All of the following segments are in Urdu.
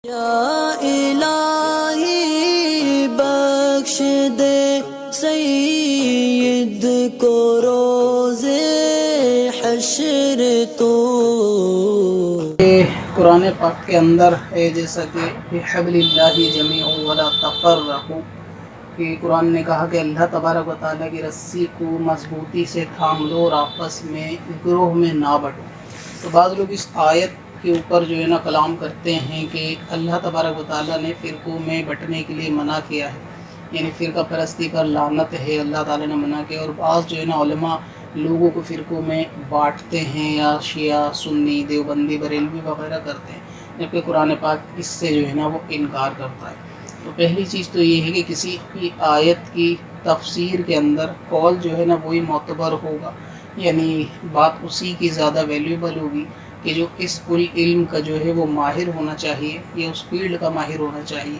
یا الہی بخش دے سید کو روز حشر تو۔ قرآن پاک کے اندر ہے جیسا کہ بحبل اللہ جمیع ولا تفرقوا، کہ قرآن نے کہا کہ اللہ تبارک و تعالیٰ کی رسی کو مضبوطی سے تھام لو اور آپس میں گروہ میں نہ بٹو۔ تو بعض لوگ اس آیت کے اوپر جو ہے نا کلام کرتے ہیں کہ اللہ تبارک و تعالیٰ نے فرقوں میں بٹنے کے لیے منع کیا ہے، یعنی فرقہ پرستی پر لعنت ہے، اللہ تعالیٰ نے منع کیا۔ اور بعض جو ہے نا علماء لوگوں کو فرقوں میں بانٹتے ہیں، یا شیعہ، سنی، دیوبندی، بریلوی وغیرہ کرتے ہیں، جبکہ قرآن پاک اس سے جو ہے نا وہ انکار کرتا ہے۔ تو پہلی چیز تو یہ ہے کہ کسی بھی آیت کی تفسیر کے اندر قول جو ہے نا وہی معتبر ہوگا، یعنی بات اسی کی زیادہ ویلیوبل ہوگی کہ جو اس پوری علم کا جو ہے وہ ماہر ہونا چاہیے، یا اس فیلڈ کا ماہر ہونا چاہیے۔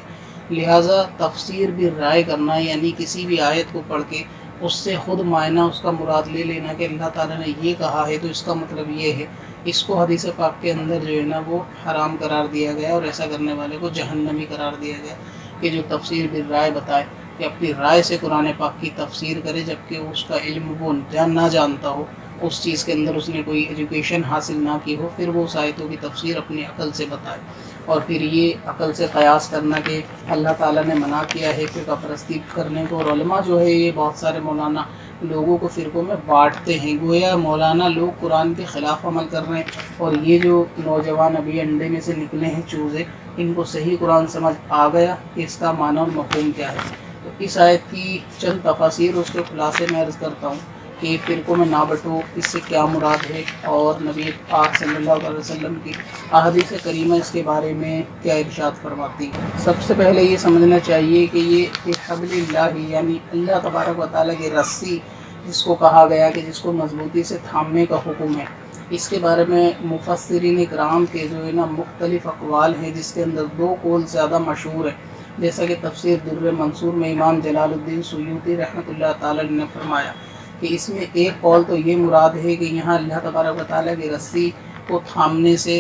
لہٰذا تفسیر بھی رائے کرنا، یعنی کسی بھی آیت کو پڑھ کے اس سے خود معنی اس کا مراد لے لینا کہ اللہ تعالیٰ نے یہ کہا ہے تو اس کا مطلب یہ ہے، اس کو حدیث پاک کے اندر جو ہے نا وہ حرام قرار دیا گیا، اور ایسا کرنے والے کو جہنمی قرار دیا گیا کہ جو تفسیر بالرائے بتائے، کہ اپنی رائے سے قرآن پاک کی تفسیر کرے، جبکہ اس کا علم وہ نہ جانتا ہو، اس چیز کے اندر اس نے کوئی ایجوکیشن حاصل نہ کی ہو، پھر وہ اس آیتوں کی تفسیر اپنی عقل سے بتائے۔ اور پھر یہ عقل سے قیاس کرنا کہ اللہ تعالیٰ نے منع کیا ہے فرقہ پرستی کرنے کو۔ اور علماء جو ہے یہ بہت سارے مولانا لوگوں کو فرقوں میں بانٹتے ہیں، گویا مولانا لوگ قرآن کے خلاف عمل کر رہے ہیں، اور یہ جو نوجوان ابھی انڈے میں سے نکلے ہیں چوزے، ان کو صحیح قرآن سمجھ آ گیا کہ اس کا معنی اور مفہوم کیا ہے۔ تو اس آیت کی چند تفاسیر اس کے خلاصے میں عرض کرتا ہوں کہ فرقوں میں نہ بٹو، اس سے کیا مراد ہے، اور نبی پاک صلی اللہ علیہ وسلم کی احادیث کریمہ اس کے بارے میں کیا ارشاد فرماتی ہے۔ سب سے پہلے یہ سمجھنا چاہیے کہ یہ بحبل اللہ، یعنی اللہ تبارک و تعالیٰ کی رسی جس کو کہا گیا کہ جس کو مضبوطی سے تھامنے کا حکم ہے، اس کے بارے میں مفسرین کرام کے جو ہے نا مختلف اقوال ہیں، جس کے اندر دو قول زیادہ مشہور ہیں۔ جیسا کہ تفسیر در منصور میں امام جلال الدین سیوطی رحمۃ اللہ تعالی نے فرمایا کہ اس میں ایک قول تو یہ مراد ہے کہ یہاں اللہ تبارک و تعالیٰ کی رسی کو تھامنے سے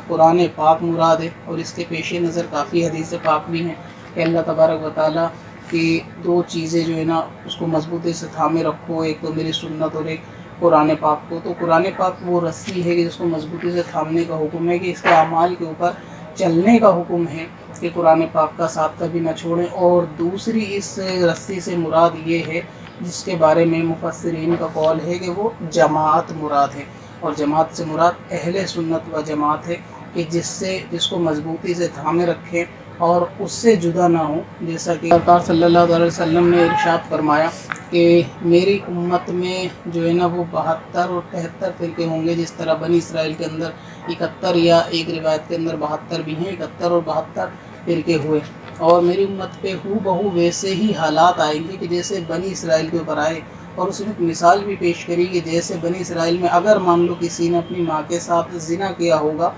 قرآن پاک مراد ہے، اور اس کے پیش نظر کافی حدیث پاک بھی ہیں کہ اللہ تبارک و تعالیٰ کی دو چیزیں جو ہے نا اس کو مضبوطی سے تھامے رکھو، ایک تو میری سنت اور ایک قرآن پاک کو۔ تو قرآن پاک وہ رسی ہے کہ جس کو مضبوطی سے تھامنے کا حکم ہے، کہ اس کے اعمال کے اوپر چلنے کا حکم ہے کہ قرآن پاک کا ساتھ کبھی نہ چھوڑیں۔ اور دوسری اس رسی سے مراد یہ ہے جس کے بارے میں مفسرین کا قول ہے کہ وہ جماعت مراد ہے، اور جماعت سے مراد اہل سنت و جماعت ہے، کہ جس کو مضبوطی سے تھامے رکھیں اور اس سے جدا نہ ہوں۔ جیسا کہ سرکار صلی اللہ علیہ وسلم نے ارشاد فرمایا کہ میری امت میں جو ہے نا وہ 72 اور 73 فرقے ہوں گے، جس طرح بنی اسرائیل کے اندر 71 یا ایک روایت کے اندر 72 بھی ہیں، 71 اور 72 فرقے ہوئے۔ اور میری امت پہ ہو بہو ویسے ہی حالات آئیں گے کہ جیسے بنی اسرائیل کے اوپر آئے، اور اس نے ایک مثال بھی پیش کری کہ جیسے بنی اسرائیل میں اگر مان لو کسی نے اپنی ماں کے ساتھ زنا کیا ہوگا،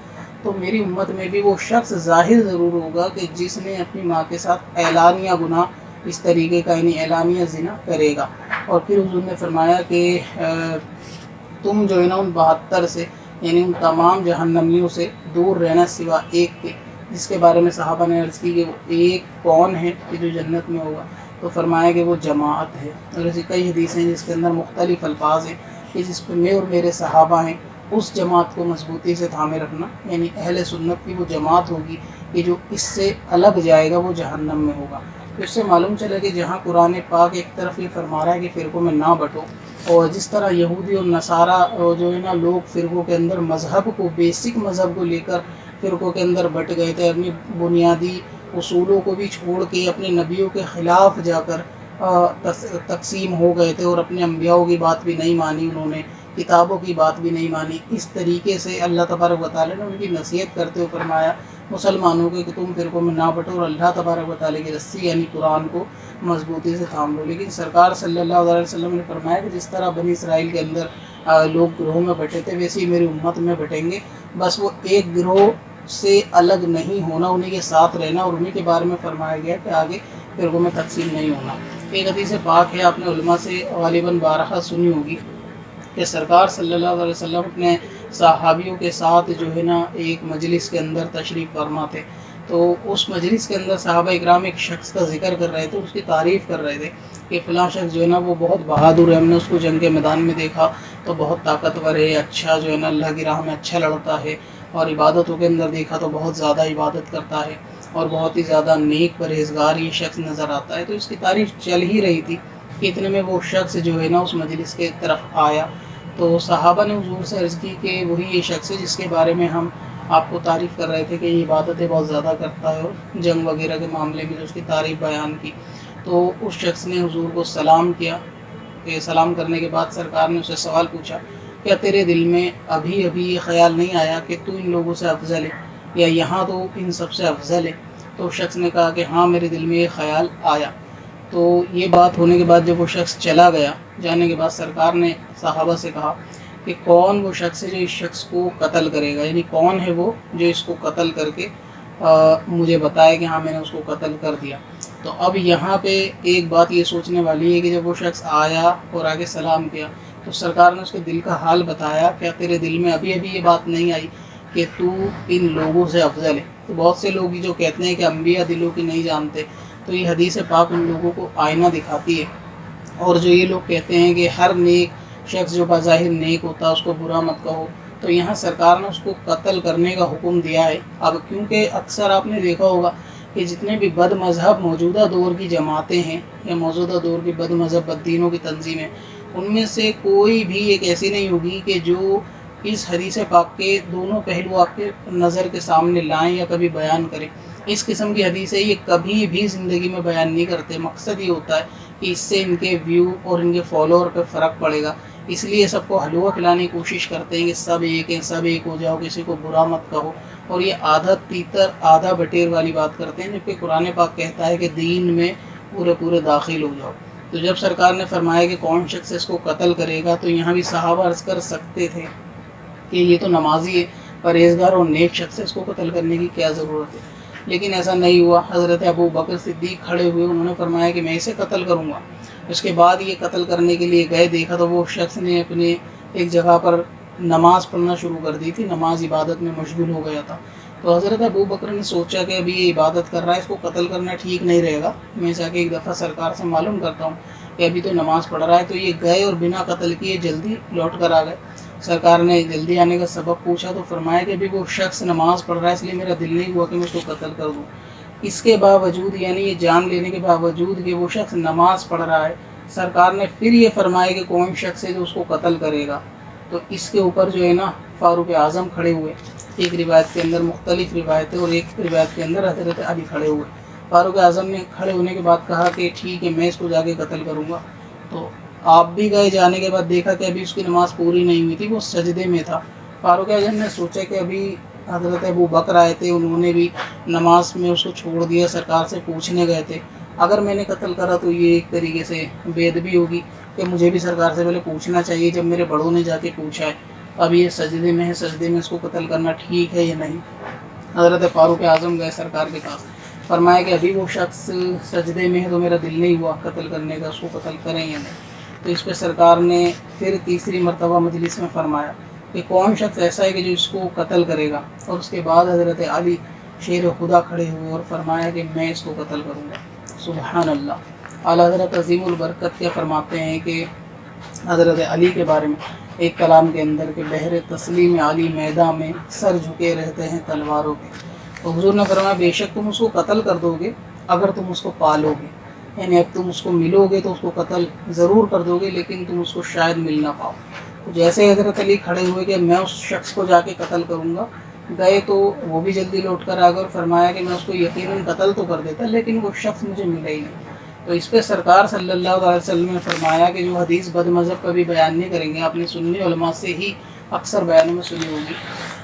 تو میری امت میں بھی وہ شخص ظاہر ضرور ہوگا کہ جس نے اپنی ماں کے ساتھ اعلانیہ گناہ اس طریقے کا، یعنی اعلانیہ زنا کرے گا۔ اور پھر حضور نے فرمایا کہ تم جو ہے نا ان 72 سے، یعنی ان تمام جہنمیوں سے دور رہنا سوا ایک کے، جس کے بارے میں صحابہ نے عرض کی کہ وہ ایک کون ہے کہ جو جنت میں ہوگا، تو فرمایا کہ وہ جماعت ہے۔ اور ایسی کئی حدیثیں ہیں جس کے اندر مختلف الفاظ ہیں کہ جس پہ میں اور میرے صحابہ ہیں، اس جماعت کو مضبوطی سے تھامے رکھنا، یعنی اہل سنت کی وہ جماعت ہوگی کہ جو اس سے الگ جائے گا وہ جہنم میں ہوگا۔ تو اس سے معلوم چلا کہ جہاں قرآن پاک ایک طرف یہ فرما رہا ہے کہ فرقوں میں نہ بٹو، اور جس طرح یہودی اور نصارہ جو ہے نا لوگ فرقوں کے اندر مذہب کو، بیسک مذہب کو لے کر فرقوں کے اندر بٹ گئے تھے، اپنی بنیادی اصولوں کو بھی چھوڑ کے اپنے نبیوں کے خلاف جا کر تقسیم ہو گئے تھے، اور اپنے انبیاءوں کی بات بھی نہیں مانی، انہوں نے کتابوں کی بات بھی نہیں مانی۔ اس طریقے سے اللہ تبارک و تعالیٰ نے ان کی نصیحت کرتے ہوئے فرمایا مسلمانوں کے کہ تم فرقوں میں نہ بٹو، اور اللہ تبارک و تعالیٰ کی رسی یعنی قرآن کو مضبوطی سے تھام لو۔ لیکن سرکار صلی اللہ علیہ وسلم نے فرمایا کہ جس طرح بنی اسرائیل کے اندر لوگ گروہوں میں بٹے تھے، ویسے ہی میری امت میں بٹیں گے، بس وہ ایک گروہ سے الگ نہیں ہونا، انہیں کے ساتھ رہنا، اور انہیں کے بارے میں فرمایا گیا کہ آگے فرقوں میں تقسیم نہیں ہونا۔ ایک حدیث پاک ہے، آپ نے علماء سے غالباً بارہا سنی ہوگی کہ سرکار صلی اللہ علیہ وسلم اپنے صحابیوں کے ساتھ جو ہے نا ایک مجلس کے اندر تشریف فرما تھے، تو اس مجلس کے اندر صحابہ اکرام ایک شخص کا ذکر کر رہے تھے، اس کی تعریف کر رہے تھے کہ فلاں شخص جو ہے نا وہ بہت بہادر ہے، ہم نے اس کو جنگ کے میدان میں دیکھا تو بہت طاقتور ہے، اچھا جو ہے نا اللہ کی راہ میں اچھا لڑتا ہے، اور عبادتوں کے اندر دیکھا تو بہت زیادہ عبادت کرتا ہے اور بہت ہی زیادہ نیک پرہیزگار یہ شخص نظر آتا ہے۔ تو اس کی تعریف چل ہی رہی تھی کہ اتنے میں وہ شخص جو ہے نا اس مجلس کے طرف آیا، تو صحابہ نے حضور سے عرض کی کہ وہی یہ شخص ہے جس کے بارے میں ہم آپ کو تعریف کر رہے تھے کہ یہ عبادتیں بہت زیادہ کرتا ہے، اور جنگ وغیرہ کے معاملے میں جو اس کی تعریف بیان کی۔ تو اس شخص نے حضور کو سلام کیا، کہ سلام کرنے کے بعد سرکار نے اسے سوال پوچھا، کیا تیرے دل میں ابھی یہ خیال نہیں آیا کہ تو ان لوگوں سے افضل ہے، یا یہاں تو ان سب سے افضل ہے؟ تو اس شخص نے کہا کہ ہاں میرے دل میں یہ خیال آیا۔ تو یہ بات ہونے کے بعد جب وہ شخص چلا گیا، جانے کے بعد سرکار نے صحابہ سے کہا کہ کون وہ شخص ہے جو اس شخص کو قتل کرے گا، یعنی کون ہے وہ جو اس کو قتل کر کے مجھے بتائے کہ ہاں میں نے اس کو قتل کر دیا۔ تو اب یہاں پہ ایک بات یہ سوچنے والی ہے کہ جب وہ شخص آیا اور آگے سلام کیا تو سرکار نے اس کے دل کا حال بتایا، کیا تیرے دل میں ابھی یہ بات نہیں آئی کہ تو ان لوگوں سے افضل ہے؟ تو بہت سے لوگ جو کہتے ہیں کہ انبیاء دلوں کی نہیں جانتے، تو یہ حدیث پاک ان لوگوں کو آئینہ دکھاتی ہے۔ اور جو یہ لوگ کہتے ہیں کہ ہر نیک شخص جو بظاہر نیک ہوتا ہے اس کو برا مت کہو، تو یہاں سرکار نے اس کو قتل کرنے کا حکم دیا ہے۔ اب کیونکہ اکثر آپ نے دیکھا ہوگا کہ جتنے بھی بد مذہب موجودہ دور کی جماعتیں ہیں یا موجودہ دور کی بد مذہب بد دینوں کی تنظیمیں، ان میں سے کوئی بھی ایک ایسی نہیں ہوگی کہ جو اس حدیث پاک کے دونوں پہلو آپ کے نظر کے سامنے لائیں یا کبھی بیان کریں۔ اس قسم کی حدیثیں یہ کبھی بھی زندگی میں بیان نہیں کرتے۔ مقصد یہ ہوتا ہے کہ اس سے ان کے ویو اور ان کے فالوور پہ فرق پڑے گا، اس لیے سب کو حلوہ کھلانے کی کوشش کرتے ہیں کہ سب ایک ہیں، سب ایک ہو جاؤ، کسی کو برا مت کہو، اور یہ آدھا تیتر آدھا بٹیر والی بات کرتے ہیں، جبکہ قرآن پاک کہتا ہے کہ دین میں پورے داخل ہو جاؤ۔ تو جب سرکار نے فرمایا کہ کون شخص اس کو قتل کرے گا، تو یہاں بھی صحابہ عرض کر سکتے تھے کہ یہ تو نمازی ہے، پرہیزگار اور نیک شخص ہے، اس کو قتل کرنے کی کیا ضرورت ہے؟ لیکن ایسا نہیں ہوا۔ حضرت ابو بکر صدیق کھڑے ہوئے، انہوں نے فرمایا کہ میں اسے قتل کروں گا۔ اس کے بعد یہ قتل کرنے کے لیے گئے، دیکھا تو وہ شخص نے اپنے ایک جگہ پر نماز پڑھنا شروع کر دی تھی، نماز عبادت میں مشغول ہو گیا تھا۔ تو حضرت ابو بکر نے سوچا کہ ابھی یہ عبادت کر رہا ہے، اس کو قتل کرنا ٹھیک نہیں رہے گا، میں جا کے ایک دفعہ سرکار سے معلوم کرتا ہوں کہ ابھی تو نماز پڑھ رہا ہے۔ تو یہ گئے اور بنا قتل کیے جلدی لوٹ کر آ گئے۔ سرکار نے جلدی آنے کا سبب پوچھا تو فرمایا کہ ابھی وہ شخص نماز پڑھ رہا ہے، اس لیے میرا دل نہیں ہوا کہ میں اس کو قتل کر دوں۔ اس کے باوجود، یعنی یہ جان لینے کے باوجود کہ وہ شخص نماز پڑھ رہا ہے، سرکار نے پھر یہ فرمایا کہ کون شخص ہے جو اس کو قتل کرے گا۔ تو اس کے اوپر جو ہے نا فاروق اعظم کھڑے ہوئے، ایک روایت کے اندر مختلف روایتیں اور ایک روایت کے اندر حضرت علی کھڑے ہوئے۔ فاروق اعظم نے کھڑے ہونے کے بعد کہا کہ ٹھیک ہے میں اس کو جا کے قتل کروں گا۔ تو آپ بھی گئے، جانے کے بعد دیکھا کہ ابھی اس کی نماز پوری نہیں ہوئی تھی، وہ سجدے میں تھا۔ فاروق اعظم نے سوچا کہ ابھی حضرت ابو بکر آئے تھے، انہوں نے بھی نماز میں اس کو چھوڑ دیا، سرکار سے پوچھنے گئے تھے، اگر میں نے قتل کرا تو یہ ایک طریقے سے بے ادبی ہوگی کہ مجھے بھی سرکار سے پہلے پوچھنا چاہیے جب میرے بڑوں نے جا کے پوچھا ہے۔ اب یہ سجدے میں ہے، سجدے میں اس کو قتل کرنا ٹھیک ہے یا نہیں؟ حضرت فاروق اعظم گئے سرکار کے پاس، فرمایا کہ ابھی وہ شخص سجدے میں ہے تو میرا دل نہیں ہوا قتل کرنے کا، اس کو قتل کریں یا نہیں؟ تو اس پہ سرکار نے پھر تیسری مرتبہ مجلس میں فرمایا کہ کون شخص ایسا ہے کہ جو اس کو قتل کرے گا؟ اور اس کے بعد حضرت علی شیر خدا کھڑے ہوئے اور فرمایا کہ میں اس کو قتل کروں گا۔ سبحان اللہ۔ اعلیٰ حضرت عظیم البرکت کیا فرماتے ہیں کہ حضرت علی کے بارے میں ایک کلام کے اندر کہ بحر تسلیم علی میدان میں سر جھکے رہتے ہیں تلواروں کے۔ تو حضور نے فرمایا بے شک تم اس کو قتل کر دو گے اگر تم اس کو پالو گے، یعنی اب تم اس کو ملو گے تو اس کو قتل ضرور کر دو گے، لیکن تم اس کو شاید مل نہ پاؤ۔ جیسے حضرت علی کھڑے ہوئے کہ میں اس شخص کو جا کے قتل کروں گا، گئے تو وہ بھی جلدی لوٹ کر آ گئے اور فرمایا کہ میں اس کو یقیناً قتل تو کر دیتا لیکن وہ شخص مجھے ملا ہی نہیں۔ تو اس پہ سرکار صلی اللہ علیہ وسلم نے فرمایا کہ جو حدیث بد مذہب کبھی بیان نہیں کریں گے، آپ نے سنی علماء سے ہی اکثر بیانوں میں سنی ہوگی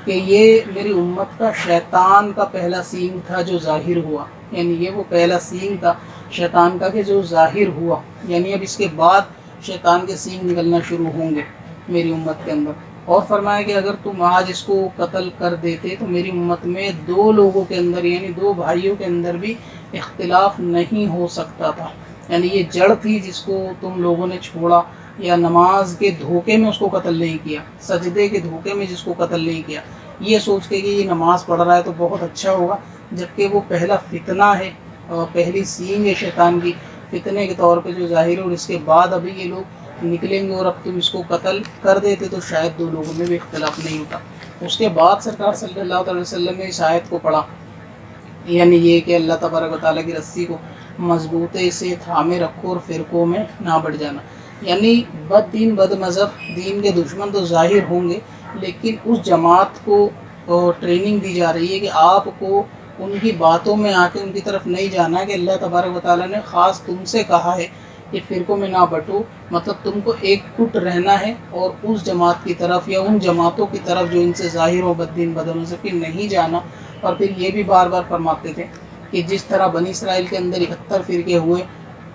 کہ یہ میری امت کا شیطان کا پہلا سینگ تھا جو ظاہر ہوا، یعنی یہ وہ پہلا سینگ تھا شیطان کا کہ جو ظاہر ہوا، یعنی اب اس کے بعد شیطان کے سینگ نکلنا شروع ہوں گے میری امت کے اندر۔ اور فرمایا کہ اگر تم آج اس کو قتل کر دیتے تو میری امت میں دو لوگوں کے اندر، یعنی دو بھائیوں کے اندر بھی اختلاف نہیں ہو سکتا تھا، یعنی یہ جڑ تھی جس کو تم لوگوں نے چھوڑا، یا نماز کے دھوکے میں اس کو قتل نہیں کیا، سجدے کے دھوکے میں جس کو قتل نہیں کیا، یہ سوچ کے کہ یہ نماز پڑھ رہا ہے تو بہت اچھا ہوگا، جبکہ وہ پہلا فتنہ ہے اور پہلی سینگ ہے شیطان کی، فتنے کے طور پہ جو ظاہر ہے، اور اس کے بعد ابھی یہ لوگ نکلیں گے اور اب تم اس کو قتل کر دیتے تو شاید دو لوگوں میں بھی اختلاف نہیں ہوتا۔ اس کے بعد سرکار صلی اللہ علیہ وسلم نے اس آیت کو پڑھا، یعنی یہ کہ اللہ تبارک و تعالیٰ کی رسی کو مضبوطی سے تھامے رکھو اور فرقوں میں نہ بڑھ جانا۔ یعنی بد دین بد مذہب دین کے دشمن تو ظاہر ہوں گے، لیکن اس جماعت کو ٹریننگ دی جا رہی ہے کہ آپ کو ان کی باتوں میں آ کے ان کی طرف نہیں جانا، کہ اللہ تبارک و تعالیٰ نے خاص تم سے کہا ہے کہ فرقوں میں نہ بٹو، مطلب تم کو ایک گٹ رہنا ہے اور اس جماعت کی طرف یا ان جماعتوں کی طرف جو ان سے ظاہر ہو بد دین بد مذہب کی نہیں جانا۔ اور پھر یہ بھی بار بار فرماتے تھے کہ جس طرح بنی اسرائیل کے اندر 71 فرقے ہوئے،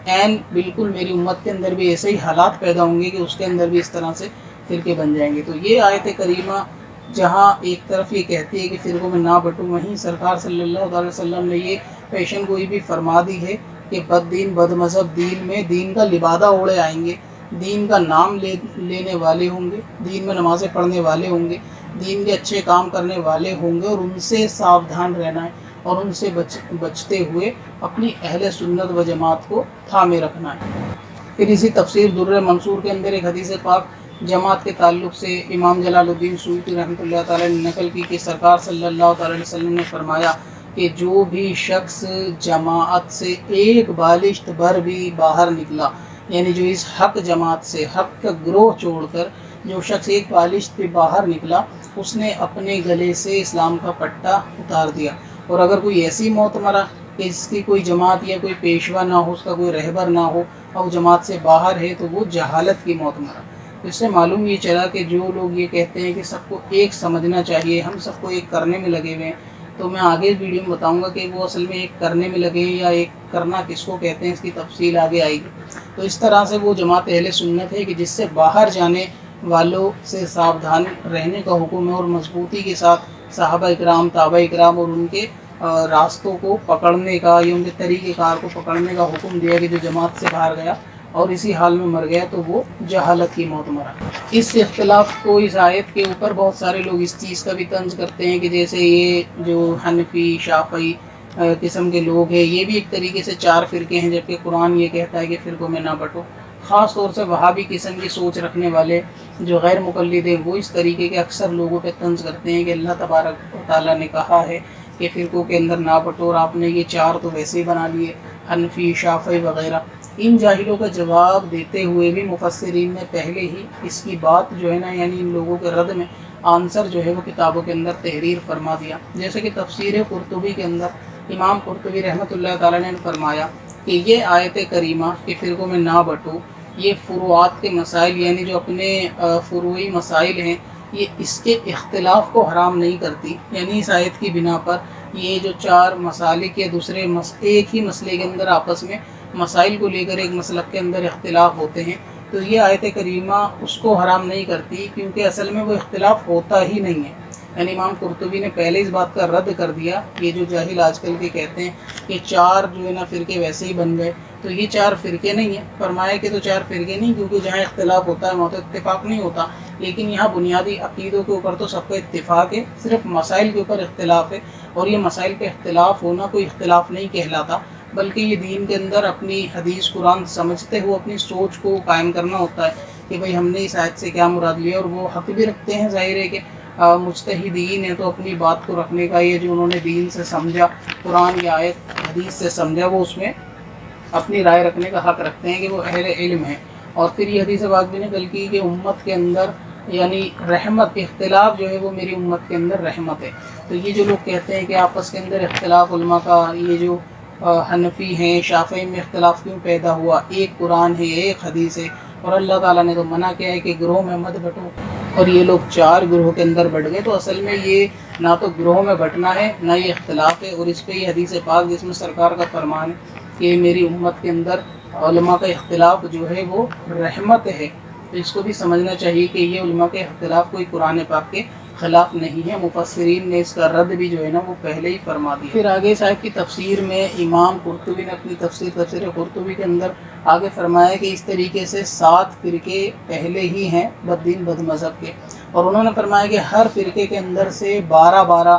عین بالکل میری امت کے اندر بھی ایسے ہی حالات پیدا ہوں گے کہ اس کے اندر بھی اس طرح سے فرقے بن جائیں گے۔ تو یہ آیت کریمہ جہاں ایک طرف یہ کہتی ہے کہ فرقوں میں نہ بٹو، وہیں سرکار صلی اللہ علیہ وسلم نے یہ پیشن گوئی بھی فرما دی ہے کہ بد دین بد مذہب دین میں دین کا لبادہ اوڑے آئیں گے، دین کا نام لینے والے ہوں گے، دین میں نمازیں پڑھنے والے ہوں گے، دین کے اچھے کام کرنے والے ہوں گے، اور ان سے ساودھان رہنا ہے اور ان سے بچتے ہوئے اپنی اہل سنت و جماعت کو تھامے رکھنا ہے۔ پھر اسی تفسیر در منصور کے اندر ایک حدیث پاک جماعت کے تعلق سے امام جلال الدین سیوطی رحمۃ اللہ تعالیٰ نے نقل کی کہ سرکار صلی اللہ تعالیٰ علیہ وسلم نے فرمایا کہ جو بھی شخص جماعت سے ایک بالشت بھر بھی باہر نکلا، یعنی جو اس حق جماعت سے حق کا گروہ چھوڑ کر جو شخص ایک بالشت پہ باہر نکلا، اس نے اپنے گلے سے اسلام کا پٹا اتار دیا۔ اور اگر کوئی ایسی موت مرا کہ اس کی کوئی جماعت یا کوئی پیشوا نہ ہو، اس کا کوئی رہبر نہ ہو اور جماعت سے باہر ہے، تو وہ جہالت کی موت مرا۔ اس سے معلوم یہ چلا کہ جو لوگ یہ کہتے ہیں کہ سب کو ایک سمجھنا چاہیے، ہم سب کو ایک کرنے میں لگے ہوئے ہیں، تو میں آگے ویڈیو میں بتاؤں گا کہ وہ اصل میں ایک کرنے میں لگے ہیں یا ایک کرنا کس کو کہتے ہیں، اس کی تفصیل آگے آئے گی۔ تو اس طرح سے وہ جماعت اہل سنت ہے کہ جس سے باہر جانے والوں سے ساودھان رہنے کا حکم ہے، اور مضبوطی کے ساتھ صحابہ اکرام تابع اکرام اور ان کے راستوں کو پکڑنے کا یا ان کے طریقہ کار کو پکڑنے کا حکم دیا کہ جو جماعت سے باہر گیا اور اسی حال میں مر گیا تو وہ جہالت کی موت مرا۔ اس اختلاف کو اس آیت کے اوپر بہت سارے لوگ اس چیز کا بھی طنز کرتے ہیں کہ جیسے یہ جو حنفی شافعی قسم کے لوگ ہیں، یہ بھی ایک طریقے سے 4 فرقے ہیں، جبکہ قرآن یہ کہتا ہے کہ فرقوں میں نہ بٹو۔ خاص طور سے وہابی قسم کی سوچ رکھنے والے جو غیر مقلد ہیں، وہ اس طریقے کے اکثر لوگوں پہ طنز کرتے ہیں کہ اللہ تبارک و تعالیٰ نے کہا ہے کہ فرقوں کے اندر نہ بٹو، اور آپ نے یہ 4 تو ویسے ہی بنا لیے، حنفی شافعی وغیرہ۔ ان جاہلوں کا جواب دیتے ہوئے بھی مفسرین نے پہلے ہی اس کی بات جو ہے نا، یعنی ان لوگوں کے رد میں آنسر جو ہے وہ کتابوں کے اندر تحریر فرما دیا۔ جیسے کہ تفسیر قرطبی کے اندر امام قرطبی رحمۃ اللہ تعالیٰ نے فرمایا کہ یہ آیت کریمہ کہ فرقوں میں نہ بٹو، یہ فروعات کے مسائل یعنی جو اپنے فروعی مسائل ہیں، یہ اس کے اختلاف کو حرام نہیں کرتی۔ یعنی اس آیت کی بنا پر یہ جو 4 مسالک یا دوسرے ایک ہی مسئلے کے اندر آپس میں مسائل کو لے کر ایک مسلک کے اندر اختلاف ہوتے ہیں، تو یہ آیت کریمہ اس کو حرام نہیں کرتی، کیونکہ اصل میں وہ اختلاف ہوتا ہی نہیں ہے۔ یعنی امام قرطبی نے پہلے اس بات کا رد کر دیا، یہ جو جاہل آج کل کے کہتے ہیں کہ 4 جو ہے نا فرقے ویسے ہی بن گئے، تو یہ 4 فرقے نہیں ہیں۔ فرمایا کہ تو 4 فرقے نہیں، کیونکہ جہاں اختلاف ہوتا ہے وہاں تو اتفاق نہیں ہوتا، لیکن یہاں بنیادی عقیدوں کے اوپر تو سب کا اتفاق ہے، صرف مسائل کے اوپر اختلاف ہے، اور یہ مسائل پہ اختلاف ہونا کوئی اختلاف نہیں کہلاتا، بلکہ یہ دین کے اندر اپنی حدیث قرآن سمجھتے ہوئے اپنی سوچ کو قائم کرنا ہوتا ہے کہ بھئی ہم نے اس آیت سے کیا مراد لیا، اور وہ حق بھی رکھتے ہیں۔ ظاہر ہے کہ مجتہدین ہیں تو اپنی بات کو رکھنے کا، یہ جو انہوں نے دین سے سمجھا، قرآن یا آیت حدیث سے سمجھا، وہ اس میں اپنی رائے رکھنے کا حق رکھتے ہیں کہ وہ اہل علم ہیں۔ اور پھر یہ حدیث بات بھی نقل کی کہ امت کے اندر یعنی رحمت، اختلاف جو ہے وہ میری امت کے اندر رحمت ہے۔ تو یہ جو لوگ کہتے ہیں کہ آپس کے اندر اختلاف علماء کا، یہ جو حنفی ہیں شافعی میں اختلاف کیوں پیدا ہوا، ایک قرآن ہے ایک حدیث ہے، اور اللہ تعالیٰ نے تو منع کیا ہے کہ گروہ میں مت بٹو، اور یہ لوگ 4 گروہ کے اندر بٹ گئے۔ تو اصل میں یہ نہ تو گروہ میں بٹنا ہے نہ یہ اختلاف ہے، اور اس پہ یہ حدیث پاک جس میں سرکار کا فرمان ہے کہ میری امت کے اندر علماء کا اختلاف جو ہے وہ رحمت ہے، تو اس کو بھی سمجھنا چاہیے کہ یہ علماء کے اختلاف کوئی قرآن پاک کے خلاف نہیں ہے۔ مفسرین نے اس کا رد بھی جو ہے نا وہ پہلے ہی فرما دیا۔ پھر آگے اس آیت کی تفسیر میں امام قرطبی نے اپنی تفسیر قرطبی کے اندر آگے فرمایا کہ اس طریقے سے 7 فرقے پہلے ہی ہیں بد دین بد مذہب کے، اور انہوں نے فرمایا کہ ہر فرقے کے اندر سے 12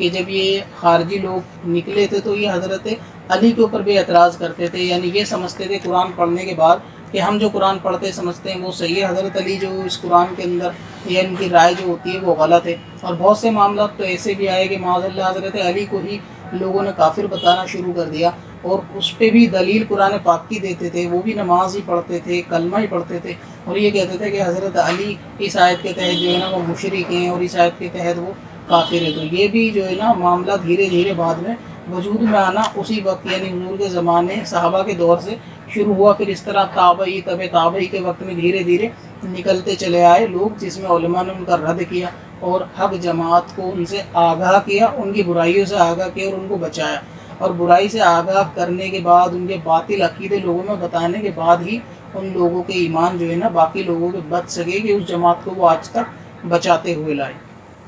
کہ جب یہ خارجی لوگ نکلے تھے تو یہ حضرت علی کے اوپر بھی اعتراض کرتے تھے، یعنی یہ سمجھتے تھے قرآن پڑھنے کے بعد کہ ہم جو قرآن پڑھتے سمجھتے ہیں وہ صحیح ہے، حضرت علی جو اس قرآن کے اندر یا ان کی رائے جو ہوتی ہے وہ غلط ہے۔ اور بہت سے معاملات تو ایسے بھی آئے کہ معاذ اللہ حضرت علی کو ہی لوگوں نے کافر بتانا شروع کر دیا، اور اس پہ بھی دلیل قرآن پاک کی دیتے تھے، وہ بھی نماز ہی پڑھتے تھے، کلمہ ہی پڑھتے تھے، اور یہ کہتے تھے کہ حضرت علی اس آیت کے تحت جو ہے نا وہ مشرک ہیں اور اس آیت کے تحت وہ کافر ہے۔ تو یہ بھی جو ہے نا معاملہ دھیرے دھیرے بعد میں وجود میں آنا اسی وقت یعنی حضور کے زمانے صحابہ کے دور سے شروع ہوا، پھر اس طرح تابعی تابعی کے وقت میں دھیرے دھیرے نکلتے چلے آئے لوگ، جس میں علماء نے ان کا رد کیا اور حق جماعت کو ان سے آگاہ کیا، ان کی برائیوں سے آگاہ کیا اور ان کو بچایا، اور برائی سے آگاہ کرنے کے بعد ان کے باطل عقیدے لوگوں میں بتانے کے بعد ہی ان لوگوں کے ایمان جو ہے نا باقی لوگوں کے بچ سکے کہ اس جماعت کو وہ آج تک بچاتے ہوئے لائے۔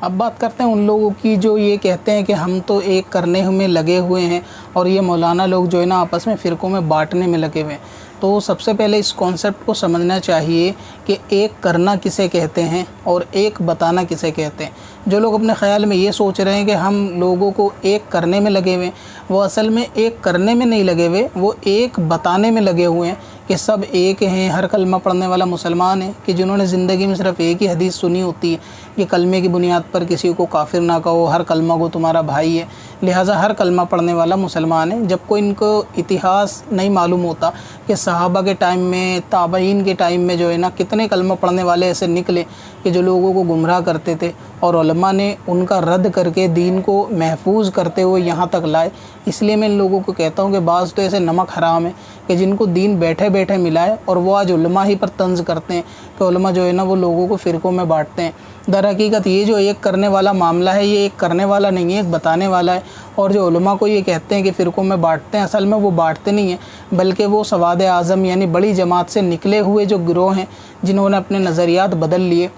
اب بات کرتے ہیں ان لوگوں کی جو یہ کہتے ہیں کہ ہم تو ایک کرنے میں لگے ہوئے ہیں، اور یہ مولانا لوگ جو ہے نا آپس میں فرقوں میں بانٹنے میں لگے ہوئے ہیں۔ تو سب سے پہلے اس کانسیپٹ کو سمجھنا چاہیے کہ ایک کرنا کسے کہتے ہیں اور ایک بتانا کسے کہتے ہیں۔ جو لوگ اپنے خیال میں یہ سوچ رہے ہیں کہ ہم لوگوں کو ایک کرنے میں لگے ہوئے ہیں، وہ اصل میں ایک کرنے میں نہیں لگے ہوئے، وہ ایک بتانے میں لگے ہوئے ہیں کہ سب ایک ہیں، ہر کلمہ پڑھنے والا مسلمان ہے، کہ جنہوں نے زندگی میں صرف ایک ہی حدیث سنی ہوتی ہے کہ کلمے کی بنیاد پر کسی کو کافر نہ کہو، ہر کلمہ کو تمہارا بھائی ہے، لہٰذا ہر کلمہ پڑھنے والا مسلمان ہے۔ جب کوئی ان کو اتہاس نہیں معلوم ہوتا کہ صحابہ کے ٹائم میں، تابعین کے ٹائم میں جو ہے نا کتنے کلمہ پڑھنے والے ایسے نکلے کہ جو لوگوں کو گمراہ کرتے تھے، اور علماء نے ان کا رد کر کے دین کو محفوظ کرتے ہوئے یہاں تک لائے۔ اس لیے میں ان لوگوں کو کہتا ہوں کہ بعض تو ایسے نمک حرام ہیں کہ جن کو دین بیٹھے بیٹھے ملا ہے، اور وہ آج علماء ہی پر طنز کرتے ہیں کہ علماء جو ہے نا وہ لوگوں کو فرقوں میں بانٹتے ہیں۔ در حقیقت یہ جو ایک کرنے والا معاملہ ہے، یہ ایک کرنے والا نہیں ہے، ایک بتانے والا ہے۔ اور جو علماء کو یہ کہتے ہیں کہ فرقوں میں بانٹتے ہیں، اصل میں وہ بانٹتے نہیں ہیں، بلکہ وہ سواد اعظم یعنی بڑی جماعت سے نکلے ہوئے جو گروہ ہیں جنہوں نے اپنے نظریات بدل لیے،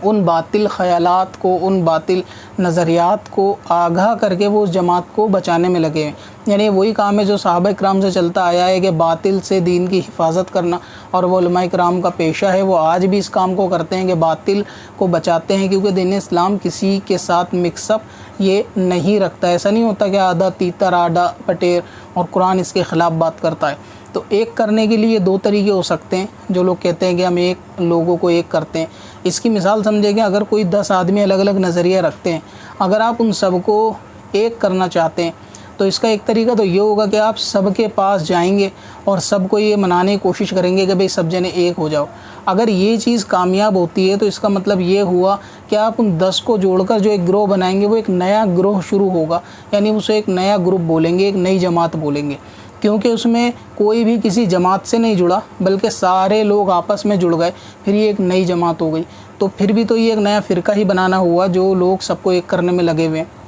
ان باطل خیالات کو، ان باطل نظریات کو آگاہ کر کے وہ اس جماعت کو بچانے میں لگے ہیں۔ یعنی وہی کام ہے جو صحابہ کرام سے چلتا آیا ہے کہ باطل سے دین کی حفاظت کرنا، اور وہ علماء کرام کا پیشہ ہے، وہ آج بھی اس کام کو کرتے ہیں کہ باطل کو بچاتے ہیں، کیونکہ دین اسلام کسی کے ساتھ مکس اپ یہ نہیں رکھتا۔ ایسا نہیں ہوتا کہ آدھا تیتر آدھا پٹیر اور قرآن اس کے خلاف بات کرتا ہے۔ تو ایک کرنے کے لیے دو طریقے ہو سکتے ہیں۔ جو لوگ کہتے ہیں کہ ہم ایک لوگوں کو ایک کرتے ہیں، اس کی مثال سمجھے کہ اگر کوئی 10 آدمی الگ الگ نظریہ رکھتے ہیں، اگر آپ ان سب کو ایک کرنا چاہتے ہیں تو اس کا ایک طریقہ تو یہ ہوگا کہ آپ سب کے پاس جائیں گے اور سب کو یہ منانے کی کوشش کریں گے کہ بھئی سب جنے ایک ہو جاؤ۔ اگر یہ چیز کامیاب ہوتی ہے تو اس کا مطلب یہ ہوا کہ آپ ان 10 کو جوڑ کر جو ایک گروہ بنائیں گے، وہ ایک نیا گروہ شروع ہوگا، یعنی اسے ایک نیا گروپ بولیں گے، ایک نئی جماعت بولیں گے، کیونکہ اس میں کوئی بھی کسی جماعت سے نہیں جڑا بلکہ سارے لوگ آپس میں جڑ گئے، پھر یہ ایک نئی جماعت ہو گئی۔ تو پھر بھی تو یہ ایک نیا فرقہ ہی بنانا ہوا جو لوگ سب کو ایک کرنے میں لگے ہوئے ہیں۔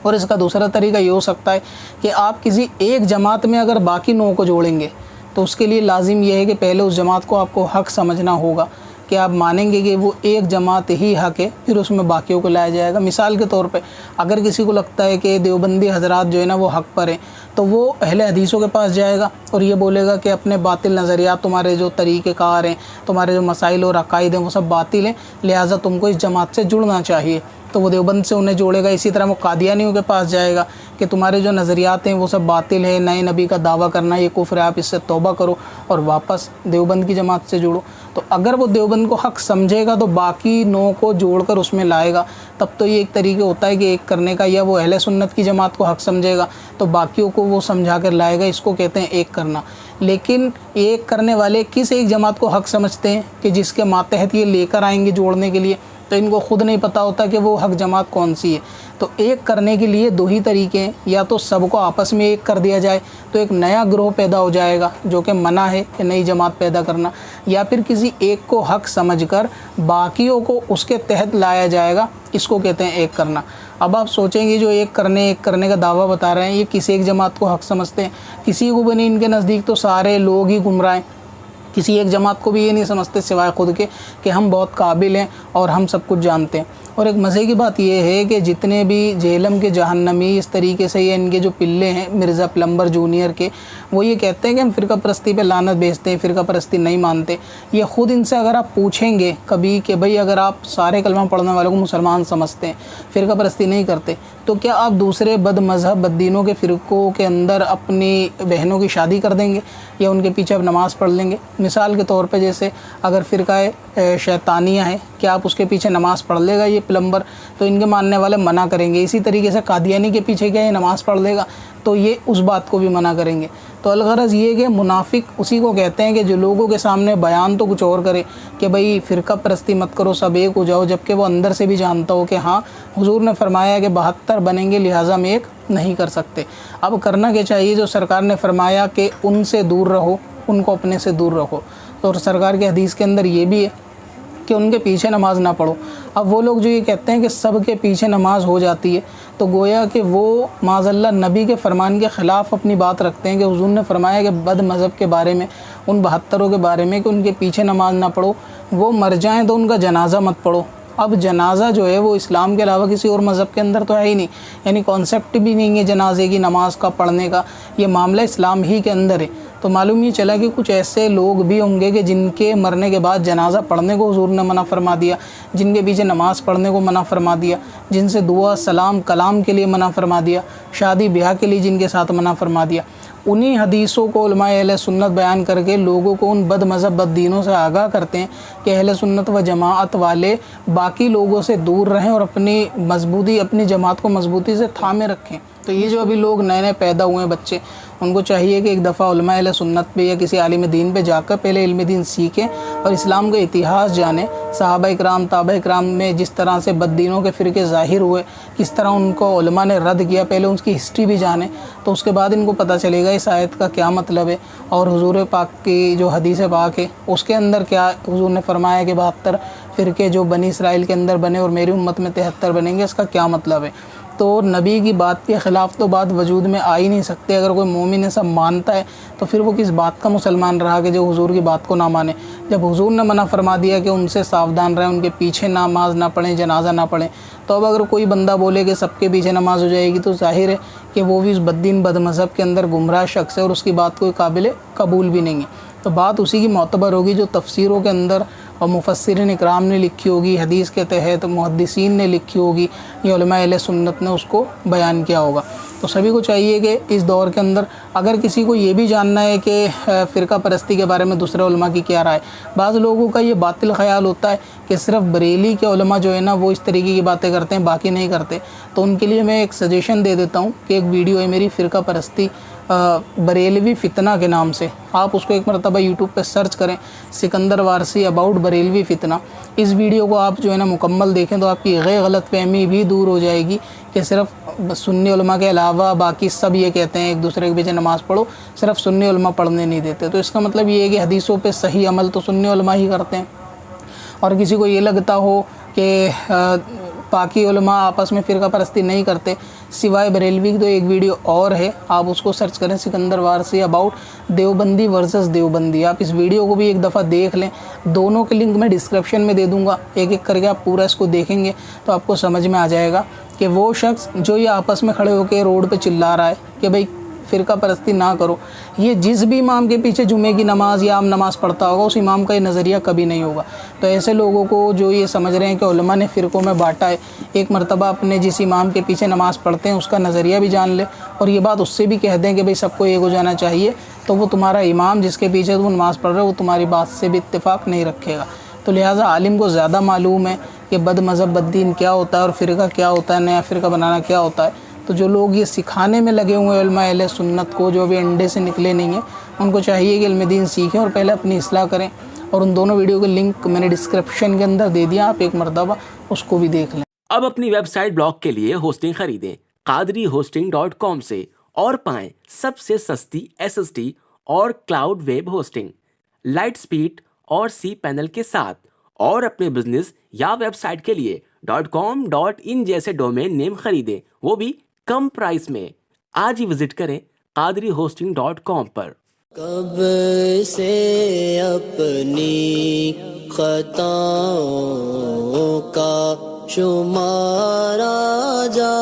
اور اس کا دوسرا طریقہ یہ ہو سکتا ہے کہ آپ کسی ایک جماعت میں اگر باقی 9 کو جوڑیں گے تو اس کے لیے لازم یہ ہے کہ پہلے اس جماعت کو آپ کو حق سمجھنا ہوگا، کہ آپ مانیں گے کہ وہ ایک جماعت ہی حق ہے، پھر اس میں باقیوں کو لایا جائے گا۔ مثال کے طور پہ اگر کسی کو لگتا ہے کہ دیوبندی حضرات جو ہے نا وہ حق پر ہیں، تو وہ اہل حدیثوں کے پاس جائے گا اور یہ بولے گا کہ اپنے باطل نظریات، تمہارے جو طریقہ کار ہیں، تمہارے جو مسائل اور عقائد ہیں وہ سب باطل ہیں، لہٰذا تم کو اس جماعت سے جڑنا چاہیے۔ تو وہ دیوبند سے انہیں جوڑے گا۔ اسی طرح وہ قادیانیوں کے پاس جائے گا کہ تمہارے جو نظریات ہیں وہ سب باطل ہیں، نئے نبی کا دعویٰ کرنا یہ کفر ہے، آپ اس سے توبہ کرو اور واپس دیوبند کی جماعت سے جڑو۔ تو اگر وہ دیوبند کو حق سمجھے گا تو باقی 9 کو جوڑ کر اس میں لائے گا، تب تو یہ ایک طریقہ ہوتا ہے کہ ایک کرنے کا۔ یا وہ اہل سنت کی جماعت کو حق سمجھے گا تو باقیوں کو وہ سمجھا کر لائے گا، اس کو کہتے ہیں ایک کرنا۔ لیکن ایک کرنے والے کس ایک جماعت کو حق سمجھتے ہیں کہ جس کے ماتحت یہ لے کر آئیں گے جوڑنے کے لیے، تو ان کو خود نہیں پتہ ہوتا کہ وہ حق جماعت کون سی ہے۔ تو ایک کرنے کے لیے 2 ہی طریقے ہیں، یا تو سب کو آپس میں ایک کر دیا جائے تو ایک نیا گروہ پیدا ہو جائے گا جو کہ منع ہے کہ نئی جماعت پیدا کرنا، یا پھر کسی ایک کو حق سمجھ کر باقیوں کو اس کے تحت لایا جائے گا، اس کو کہتے ہیں ایک کرنا۔ اب آپ سوچیں گے جو ایک کرنے کا دعویٰ بتا رہے ہیں یہ کسی ایک جماعت کو حق سمجھتے ہیں؟ کسی کو بھی نہیں، ان کے نزدیک تو سارے لوگ ہی گمراہ ہیں۔ کسی ایک جماعت کو بھی یہ نہیں سمجھتے سوائے خود کے کہ ہم بہت قابل ہیں اور ہم سب کچھ جانتے ہیں۔ اور ایک مزے کی بات یہ ہے کہ جتنے بھی جہلم کے جہنمی اس طریقے سے یہ ان کے جو پلے ہیں مرزا پلمبر جونیئر کے، وہ یہ کہتے ہیں کہ ہم فرقہ پرستی پہ لعنت بھیجتے ہیں، فرقہ پرستی نہیں مانتے۔ یہ خود ان سے اگر آپ پوچھیں گے کبھی کہ بھئی اگر آپ سارے کلمہ پڑھنے والوں کو مسلمان سمجھتے ہیں، فرقہ پرستی نہیں کرتے، تو کیا آپ دوسرے بد مذہب بد دینوں کے فرقوں کے اندر اپنی بہنوں کی شادی کر دیں گے یا ان کے پیچھے آپ نماز پڑھ لیں گے؟ مثال کے طور پہ جیسے اگر فرقہ شیطانیہ ہے، کیا آپ اس کے پیچھے نماز پڑھ لے گا یہ پلمبر؟ تو ان کے ماننے والے منع کریں گے. اسی طریقے سے قادیانی کے پیچھے کیا یہ نماز پڑھ لے گا؟ تو یہ اس بات کو بھی منع کریں گے. تو الغرض یہ کہ منافق اسی کو کہتے ہیں کہ جو لوگوں کے سامنے بیان تو کچھ اور کرے کہ بھئی فرقہ پرستی مت کرو، سب ایک ہو جاؤ، جبکہ وہ اندر سے بھی جانتا ہو کہ ہاں حضور نے فرمایا کہ 72 بنیں گے لہٰذا ہم ایک نہیں کر سکتے. اب کرنا کیا چاہیے؟ جو سرکار نے فرمایا کہ ان سے دور رہو، ان کو اپنے سے دور رکھو، تو سرکار کے حدیث کے اندر یہ بھی ہے کہ ان کے پیچھے نماز نہ پڑھو. اب وہ لوگ جو یہ کہتے ہیں کہ سب کے پیچھے نماز ہو جاتی ہے، تو گویا کہ وہ معاذ اللہ نبی کے فرمان کے خلاف اپنی بات رکھتے ہیں کہ حضور نے فرمایا کہ بد مذہب کے بارے میں، ان 72 کے بارے میں، کہ ان کے پیچھے نماز نہ پڑھو، وہ مر جائیں تو ان کا جنازہ مت پڑھو. اب جنازہ جو ہے وہ اسلام کے علاوہ کسی اور مذہب کے اندر تو ہے ہی نہیں، یعنی کانسیپٹ بھی نہیں ہے جنازے کی، نماز کا پڑھنے کا. یہ معاملہ اسلام ہی کے اندر ہے. تو معلوم یہ چلا کہ کچھ ایسے لوگ بھی ہوں گے کہ جن کے مرنے کے بعد جنازہ پڑھنے کو حضور نے منع فرما دیا، جن کے پیچھے نماز پڑھنے کو منع فرما دیا، جن سے دعا سلام کلام کے لیے منع فرما دیا، شادی بیاہ کے لیے جن کے ساتھ منع فرما دیا. انہی حدیثوں کو علماء اہل سنت بیان کر کے لوگوں کو ان بد مذہب بد دینوں سے آگاہ کرتے ہیں کہ اہل سنت و جماعت والے باقی لوگوں سے دور رہیں اور اپنی جماعت کو مضبوطی سے تھامے رکھیں. تو یہ جو ابھی لوگ نئے پیدا ہوئے ہیں بچے، ان کو چاہیے کہ ایک دفعہ علماء اہل سنت پہ یا کسی عالم دین پہ جا کر پہلے علم دین سیکھیں اور اسلام کا اتہاس جانیں. صحابہ اکرام تابع اکرام میں جس طرح سے بد دینوں کے فرقے ظاہر ہوئے، کس طرح ان کو علماء نے رد کیا، پہلے ان کی ہسٹری بھی جانیں، تو اس کے بعد ان کو پتہ چلے گا اس آیت کا کیا مطلب ہے، اور حضور پاک کی جو حدیث پاک ہے اس کے اندر کیا حضور نے فرمایا کہ 72 فرقے جو بنی اسرائیل کے اندر بنے اور میری امت میں 73 بنیں گے، اس کا کیا مطلب ہے. تو نبی کی بات کے خلاف تو بات وجود میں آ ہی نہیں سکتے. اگر کوئی مومن ایسا مانتا ہے تو پھر وہ کس بات کا مسلمان رہا کہ جو حضور کی بات کو نہ مانے؟ جب حضور نے منع فرما دیا کہ ان سے ساودھان رہیں، ان کے پیچھے نماز نہ پڑھیں، جنازہ نہ پڑھیں، تو اب اگر کوئی بندہ بولے کہ سب کے پیچھے نماز ہو جائے گی تو ظاہر ہے کہ وہ بھی اس بد دین بد مذہب کے اندر گمراہ شخص ہے اور اس کی بات کوئی قابل قبول بھی نہیں ہے. تو بات اسی کی معتبر ہوگی جو تفسیروں کے اندر اور مفسرین اکرام نے لکھی ہوگی، حدیث کے تحت محدثین نے لکھی ہوگی، یا علماء اہل سنت نے اس کو بیان کیا ہوگا. تو سبھی کو چاہیے کہ اس دور کے اندر اگر کسی کو یہ بھی جاننا ہے کہ فرقہ پرستی کے بارے میں دوسرے علماء کی کیا رائے، بعض لوگوں کا یہ باطل خیال ہوتا ہے کہ صرف بریلی کے علماء جو ہے نا وہ اس طریقے کی باتیں کرتے ہیں، باقی نہیں کرتے. تو ان کے لیے میں ایک سجیشن دے دیتا ہوں کہ ایک ویڈیو ہے میری فرقہ پرستی بریلوی فتنہ کے نام سے، آپ اس کو ایک مرتبہ یوٹیوب پہ سرچ کریں، سکندر وارسی اباؤٹ بریلوی فتنہ. اس ویڈیو کو آپ جو ہے نا مکمل دیکھیں تو آپ کی غلط فہمی بھی دور ہو جائے گی کہ صرف سنی علماء کے علاوہ باقی سب یہ کہتے ہیں ایک دوسرے کے پیچھے نماز پڑھو، صرف سنی علماء پڑھنے نہیں دیتے. تو اس کا مطلب یہ ہے کہ حدیثوں پہ صحیح عمل تو سنی علماء ہی کرتے ہیں. اور کسی کو یہ لگتا ہو کہ باقی علماء آپس میں فرقہ پرستی نہیں کرتے سوائے بریلوی کی، تو ایک ویڈیو اور ہے، آپ اس کو سرچ کریں، سکندر وارسی اباؤٹ دیوبندی ورسز دیوبندی. آپ اس ویڈیو کو بھی ایک دفعہ دیکھ لیں، دونوں کے لنک میں ڈسکرپشن میں دے دوں گا، ایک ایک کر کے آپ پورا اس کو دیکھیں گے تو آپ کو سمجھ میں آ جائے گا کہ وہ شخص جو یہ آپس میں کھڑے ہو کے روڈ پہ چلا رہا ہے کہ بھئی فرقہ پرستی نہ کرو، یہ جس بھی امام کے پیچھے جمعے کی نماز یا عام نماز پڑھتا ہوگا اس امام کا یہ نظریہ کبھی نہیں ہوگا. تو ایسے لوگوں کو جو یہ سمجھ رہے ہیں کہ علماء نے فرقوں میں بانٹا ہے، ایک مرتبہ اپنے جس امام کے پیچھے نماز پڑھتے ہیں اس کا نظریہ بھی جان لے اور یہ بات اس سے بھی کہہ دیں کہ بھئی سب کو ایک ہو جانا چاہیے، تو وہ تمہارا امام جس کے پیچھے وہ نماز پڑھ رہے وہ تمہاری بات سے بھی اتفاق نہیں رکھے گا. تو لہٰذا عالم کو زیادہ معلوم ہے کہ بد مذہب بد دین کیا ہوتا ہے اور فرقہ کیا ہوتا ہے، نیا فرقہ بنانا کیا ہوتا ہے. تو جو لوگ یہ سکھانے میں لگے ہوئے علماء اہل سنت کو، جو ابھی انڈے سے نکلے نہیں ہیں، ان کو چاہیے کہ علم دین سیکھیں اور پہلے اپنی اصلاح کریں. اور ان دونوں ویڈیو کے لنک میں نے ڈسکرپشن کے اندر دے دیا، آپ ایک مرتبہ اس کو بھی دیکھ لیں. اب اپنی ویب سائٹ بلاگ کے لیے ہوسٹنگ خریدیں قادری سے اور پائیں سب سے سستی SSD اور cloud web hosting, light speed اور سی پینل کے ساتھ. اور اپنے بزنس یا ویب سائٹ کے لیے .com .in جیسے ڈومین نیم خریدیں، وہ بھی کم پرائس میں. آج ہی وزٹ کریں قادریhosting.com پر. کب سے اپنی خطاؤں کا شمارا جا